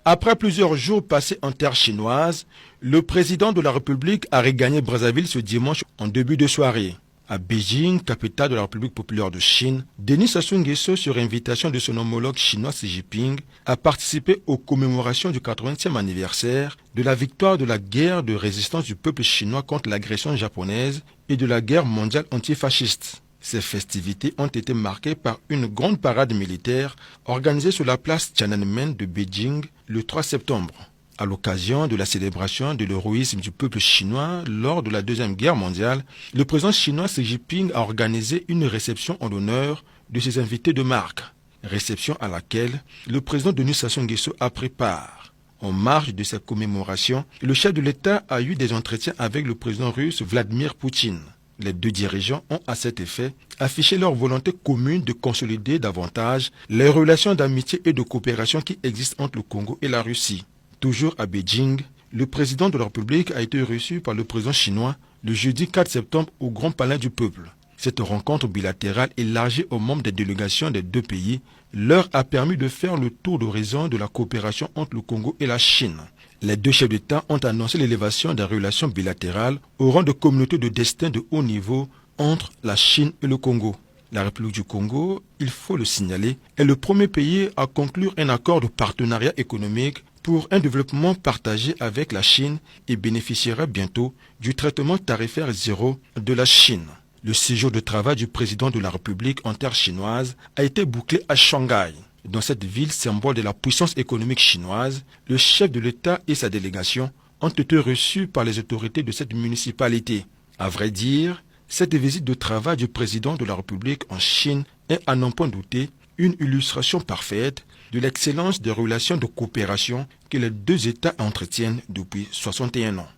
Après plusieurs jours passés en terre chinoise, le président de la République a regagné Brazzaville ce dimanche en début de soirée. À Beijing, capitale de la République populaire de Chine, Denis Sassou Nguesso, sur invitation de son homologue chinois Xi Jinping, a participé aux commémorations du 80e anniversaire de la victoire de la guerre de résistance du peuple chinois contre l'agression japonaise et de la guerre mondiale antifasciste. Ces festivités ont été marquées par une grande parade militaire organisée sur la place Tiananmen de Beijing le 3 septembre. À l'occasion de la célébration de l'héroïsme du peuple chinois lors de la Deuxième Guerre mondiale, le président chinois Xi Jinping a organisé une réception en l'honneur de ses invités de marque. Réception à laquelle le président Denis Sassou Nguesso a pris part. En marge de cette commémoration, le chef de l'État a eu des entretiens avec le président russe Vladimir Poutine. Les deux dirigeants ont à cet effet affiché leur volonté commune de consolider davantage les relations d'amitié et de coopération qui existent entre le Congo et la Russie. Toujours à Beijing, le président de la République a été reçu par le président chinois le jeudi 4 septembre au Grand Palais du Peuple. Cette rencontre bilatérale élargie aux membres des délégations des deux pays leur a permis de faire le tour d'horizon de la coopération entre le Congo et la Chine. Les deux chefs d'État ont annoncé l'élévation des relations bilatérales au rang de communauté de destin de haut niveau entre la Chine et le Congo. La République du Congo, il faut le signaler, est le premier pays à conclure un accord de partenariat économique pour un développement partagé avec la Chine et bénéficiera bientôt du traitement tarifaire zéro de la Chine. Le séjour de travail du président de la République en terre chinoise a été bouclé à Shanghai. Dans cette ville symbole de la puissance économique chinoise, le chef de l'État et sa délégation ont été reçus par les autorités de cette municipalité. À vrai dire, cette visite de travail du président de la République en Chine est à n'en point douter une illustration parfaite de l'excellence des relations de coopération que les deux États entretiennent depuis 61 ans.